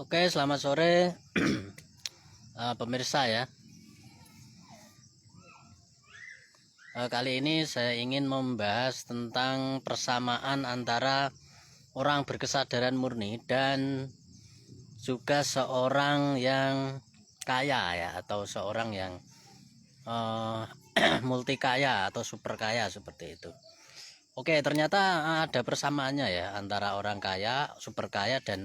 Oke, selamat sore pemirsa ya. Kali ini saya ingin membahas tentang persamaan antara orang berkesadaran murni dan juga seorang yang kaya ya, atau seorang yang multi kaya atau super kaya seperti itu. Oke, ternyata ada persamaannya ya antara orang kaya, super kaya dan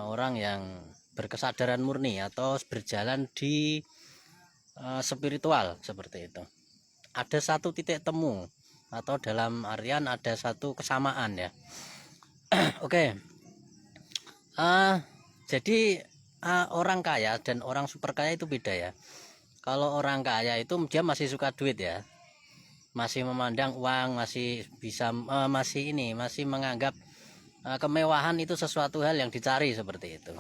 orang yang berkesadaran murni atau berjalan di spiritual seperti itu. Ada satu titik temu atau dalam artian ada satu kesamaan ya. Oke, jadi orang kaya dan orang super kaya itu beda ya. Kalau orang kaya itu dia masih suka duit ya, masih memandang uang, masih bisa masih menganggap kemewahan itu sesuatu hal yang dicari seperti itu.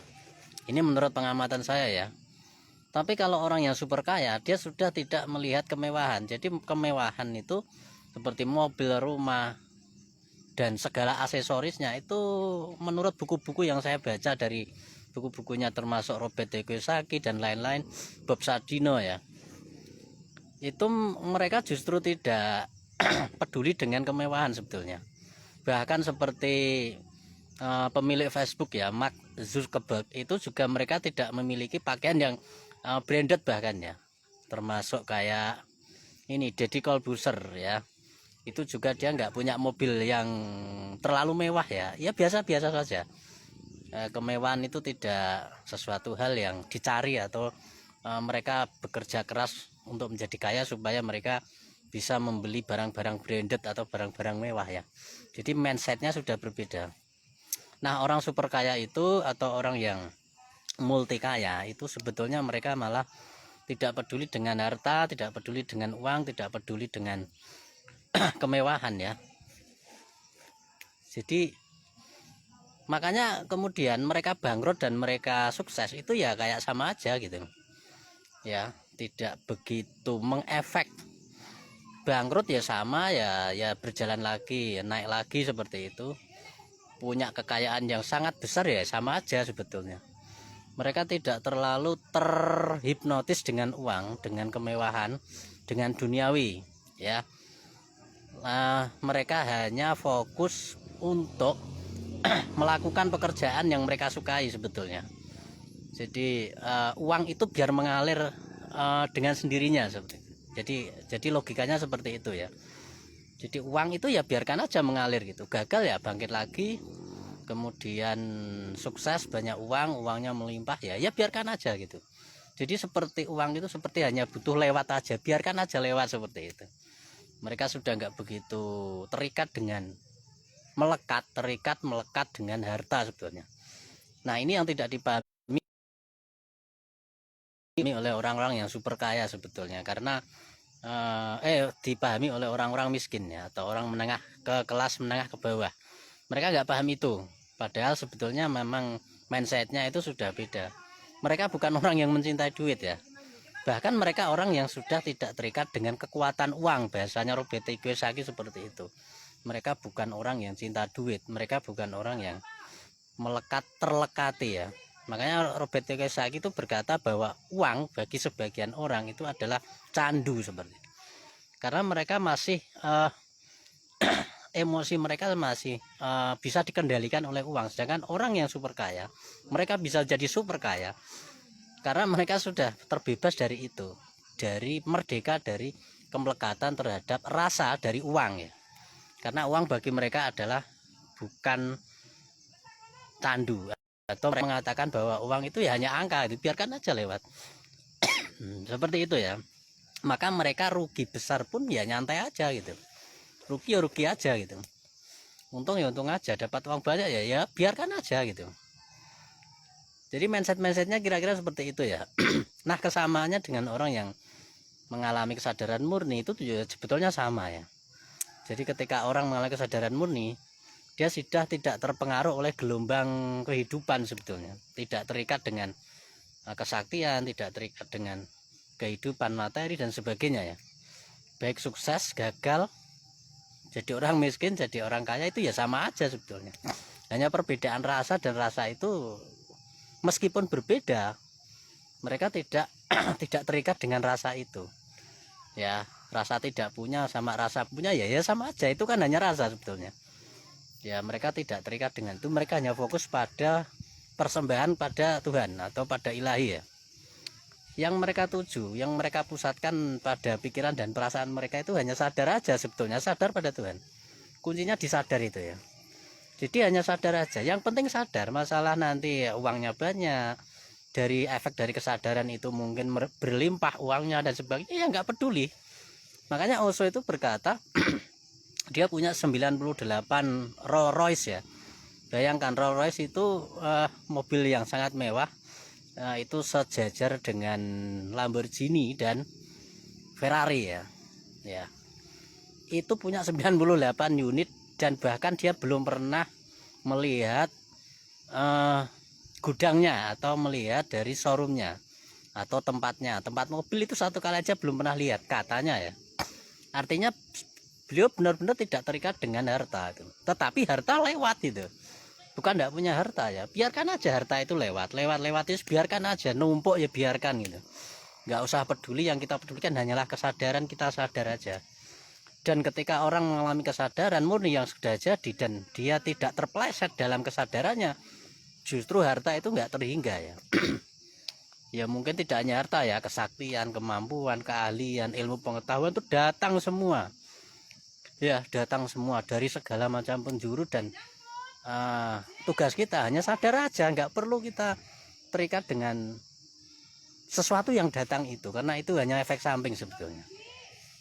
Ini menurut pengamatan saya ya. Tapi kalau orang yang super kaya, dia sudah tidak melihat kemewahan. Jadi kemewahan itu seperti mobil, rumah, dan segala aksesorisnya itu menurut buku-buku yang saya baca, dari buku-bukunya termasuk Robert T. Kiyosaki dan lain-lain, Bob Sadino ya, itu mereka justru tidak peduli dengan kemewahan sebetulnya. Bahkan seperti pemilik Facebook ya, Mark Zuckerberg, itu juga mereka tidak memiliki pakaian yang branded bahkan ya, termasuk kayak ini Deddy Corbuzier ya, itu juga dia nggak punya mobil yang terlalu mewah ya, ya biasa-biasa saja. Kemewahan itu tidak sesuatu hal yang dicari, atau mereka bekerja keras untuk menjadi kaya supaya mereka bisa membeli barang-barang branded atau barang-barang mewah ya. Jadi mindsetnya sudah berbeda. Nah, orang super kaya itu atau orang yang multi kaya itu sebetulnya mereka malah tidak peduli dengan harta, tidak peduli dengan uang, tidak peduli dengan kemewahan ya. Jadi makanya kemudian mereka bangkrut dan mereka sukses itu ya kayak sama aja gitu ya, tidak begitu mengefek. Bangkrut ya sama ya, ya berjalan lagi, naik lagi seperti itu. Punya kekayaan yang sangat besar ya sama aja sebetulnya. Mereka tidak terlalu terhipnotis dengan uang, dengan kemewahan, dengan duniawi ya. Mereka hanya fokus untuk melakukan pekerjaan yang mereka sukai sebetulnya. Jadi uang itu biar mengalir dengan sendirinya seperti itu. Jadi logikanya seperti itu ya. Jadi uang itu ya biarkan aja mengalir gitu. Gagal ya bangkit lagi, kemudian sukses, banyak uang, uangnya melimpah ya, ya biarkan aja gitu. Jadi seperti uang itu seperti hanya butuh lewat aja, biarkan aja lewat seperti itu. Mereka sudah nggak begitu terikat dengan melekat dengan harta sebetulnya. Nah, ini yang tidak dipahami oleh orang-orang yang super kaya sebetulnya, karena dipahami oleh orang-orang miskin ya, atau orang menengah ke kelas menengah ke bawah. Mereka nggak paham itu, padahal sebetulnya memang mindsetnya itu sudah beda. Mereka bukan orang yang mencintai duit ya, bahkan mereka orang yang sudah tidak terikat dengan kekuatan uang, bahasanya Robert T. Kiyosaki seperti itu. Mereka bukan orang yang cinta duit, mereka bukan orang yang terlekati ya. Makanya Robert T. Kiyosaki itu berkata bahwa uang bagi sebagian orang itu adalah candu seperti itu. Karena mereka masih emosi mereka masih bisa dikendalikan oleh uang. Sedangkan orang yang super kaya, mereka bisa jadi super kaya karena mereka sudah terbebas dari itu, dari merdeka dari kemelekatan terhadap rasa dari uang ya. Karena uang bagi mereka adalah bukan candu, atau mereka mengatakan bahwa uang itu ya hanya angka, biarkan aja lewat. Seperti itu ya. Maka mereka rugi besar pun ya nyantai aja gitu. Rugi ya rugi aja gitu. Untung ya untung aja, dapat uang banyak ya ya biarkan aja gitu. Jadi mindsetnya kira-kira seperti itu ya. Nah, kesamaannya dengan orang yang mengalami kesadaran murni itu juga sebetulnya sama ya. Jadi ketika orang mengalami kesadaran murni, dia sudah tidak terpengaruh oleh gelombang kehidupan sebetulnya, tidak terikat dengan kesaktian, tidak terikat dengan kehidupan materi dan sebagainya ya. Baik sukses, gagal, jadi orang miskin, jadi orang kaya itu ya sama aja sebetulnya. Hanya perbedaan rasa, dan rasa itu meskipun berbeda, mereka tidak tidak terikat dengan rasa itu ya. Rasa tidak punya sama rasa punya ya sama aja, itu kan hanya rasa sebetulnya ya. Mereka tidak terikat dengan itu, mereka hanya fokus pada persembahan pada Tuhan atau pada ilahi ya. Yang mereka tuju, yang mereka pusatkan pada pikiran dan perasaan mereka itu hanya sadar aja sebetulnya, sadar pada Tuhan. Kuncinya di sadar itu ya. Jadi hanya sadar aja, yang penting sadar. Masalah nanti uangnya banyak, dari efek dari kesadaran itu mungkin berlimpah uangnya dan sebagainya, ya nggak peduli. Makanya Osho itu berkata dia punya 98 Rolls Royce ya. Bayangkan Rolls Royce itu mobil yang sangat mewah, itu sejajar dengan Lamborghini dan Ferrari ya. Ya. Itu punya 98 unit, dan bahkan dia belum pernah melihat gudangnya atau melihat dari showroomnya atau tempatnya. Tempat mobil itu satu kali aja belum pernah lihat katanya ya. Artinya beliau benar-benar tidak terikat dengan harta itu. Tetapi harta lewat itu. Bukan tidak punya harta ya. Biarkan aja harta itu lewat itu, biarkan aja numpuk ya, biarkan gitu. Nggak usah peduli, yang kita pedulikan hanyalah kesadaran, kita sadar aja. Dan ketika orang mengalami kesadaran murni yang sudah jadi dan dia tidak terpleset dalam kesadarannya, justru harta itu nggak terhingga ya. Ya mungkin tidak hanya harta ya, kesaktian, kemampuan, keahlian, ilmu pengetahuan itu datang semua ya, datang semua dari segala macam penjuru. Dan tugas kita hanya sadar aja, nggak perlu kita terikat dengan sesuatu yang datang itu, karena itu hanya efek samping sebetulnya,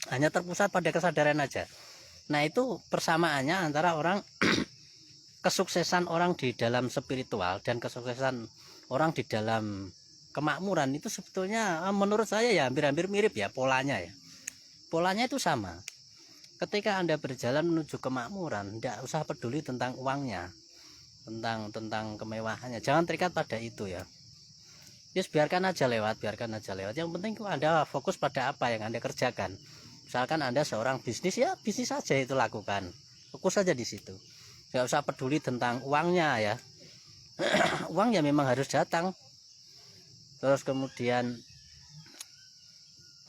hanya terpusat pada kesadaran aja. Nah itu persamaannya antara orang kesuksesan orang di dalam spiritual dan kesuksesan orang di dalam kemakmuran itu sebetulnya menurut saya ya hampir-hampir mirip ya polanya ya. Polanya itu sama. Ketika Anda berjalan menuju kemakmuran, tidak usah peduli tentang uangnya, tentang kemewahannya, jangan terikat pada itu ya. Just biarkan aja lewat. Yang penting Anda fokus pada apa yang Anda kerjakan. Misalkan Anda seorang bisnis, ya bisnis saja itu lakukan, fokus saja di situ. Nggak usah peduli tentang uangnya ya. Uang ya memang harus datang. Terus kemudian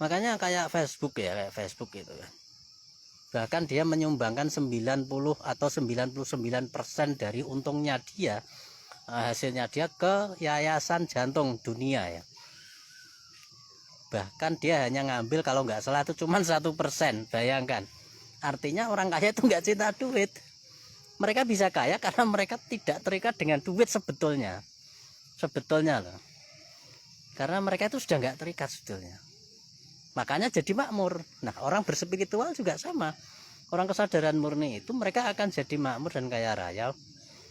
makanya kayak Facebook itu kan, bahkan dia menyumbangkan 90 atau 99% dari untungnya dia, hasilnya dia ke Yayasan Jantung Dunia ya. Bahkan dia hanya ngambil kalau nggak salah itu cuma 1%. Bayangkan, artinya orang kaya itu nggak cinta duit. Mereka bisa kaya karena mereka tidak terikat dengan duit sebetulnya loh. Karena mereka itu sudah nggak terikat sebetulnya, makanya jadi makmur. Nah orang berspiritual juga sama, orang kesadaran murni itu mereka akan jadi makmur dan kaya raya,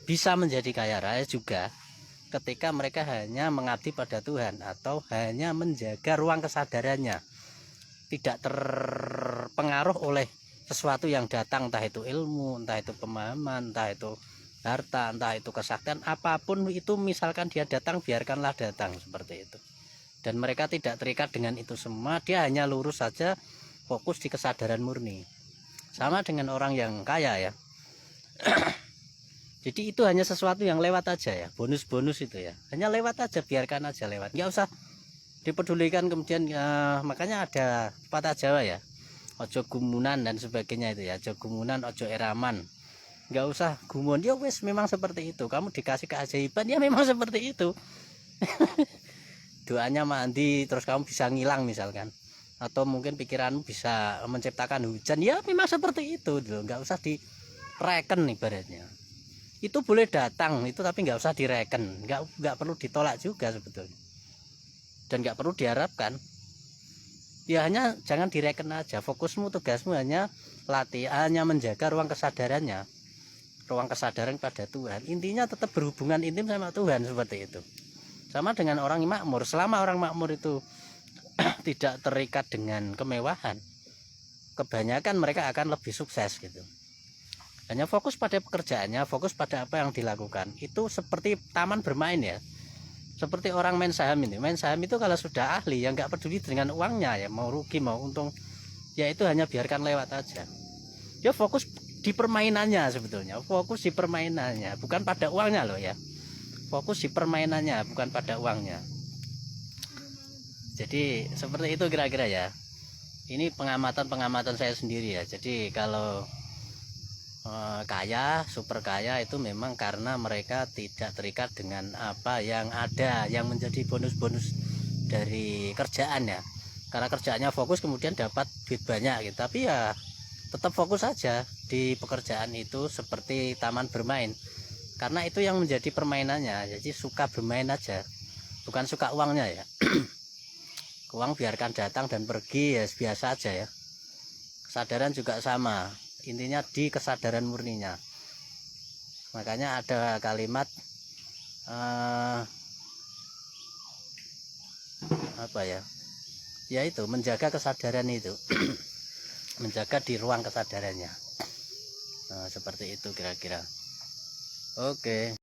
bisa menjadi kaya raya juga ketika mereka hanya mengabdi pada Tuhan atau hanya menjaga ruang kesadarannya, tidak terpengaruh oleh sesuatu yang datang, entah itu ilmu, entah itu pemahaman, entah itu harta, entah itu kesaktian, apapun itu misalkan dia datang, biarkanlah datang seperti itu. Dan mereka tidak terikat dengan itu semua, dia hanya lurus saja, fokus di kesadaran murni. Sama dengan orang yang kaya ya. Jadi itu hanya sesuatu yang lewat aja ya, bonus-bonus itu ya, hanya lewat aja, biarkan aja lewat, nggak usah dipedulikan. Kemudian makanya ada patah Jawa ya, ojo gumunan dan sebagainya itu ya, ojo gumunan, ojo eraman, nggak usah gumun ya wes, memang seperti itu. Kamu dikasih keajaiban ya memang seperti itu. Doanya mandi terus kamu bisa ngilang misalkan, atau mungkin pikiranmu bisa menciptakan hujan ya memang seperti itu loh. Nggak usah direken ibaratnya, itu boleh datang itu, tapi nggak usah direken, nggak perlu ditolak juga sebetulnya, dan nggak perlu diharapkan ya. Hanya jangan direken aja, fokusmu, tugasmu hanya hanya menjaga ruang kesadarannya, ruang kesadaran pada Tuhan. Intinya tetap berhubungan intim sama Tuhan seperti itu. Sama dengan orang makmur, selama orang makmur itu tidak terikat dengan kemewahan, kebanyakan mereka akan lebih sukses gitu. Hanya fokus pada pekerjaannya, fokus pada apa yang dilakukan. Itu seperti taman bermain ya, seperti orang main saham ini. Main saham itu kalau sudah ahli ya nggak peduli dengan uangnya ya, mau rugi mau untung ya, itu hanya biarkan lewat aja. Dia fokus di permainannya sebetulnya, fokus di permainannya, bukan pada uangnya loh ya. fokus di permainannya, bukan pada uangnya. Jadi seperti itu kira-kira ya. Ini pengamatan saya sendiri ya. Jadi kalau kaya, super kaya itu memang karena mereka tidak terikat dengan apa yang ada, yang menjadi bonus-bonus dari kerjaan ya. Karena kerjaannya fokus kemudian dapat duit banyak gitu. Tapi ya tetap fokus saja di pekerjaan itu seperti taman bermain. Karena itu yang menjadi permainannya. Jadi suka bermain aja, bukan suka uangnya ya. Uang biarkan datang dan pergi ya, biasa aja ya. Kesadaran juga sama, intinya di kesadaran murninya. Makanya ada kalimat apa ya, yaitu menjaga kesadaran itu. Menjaga di ruang kesadarannya. Nah, seperti itu kira-kira. Oke.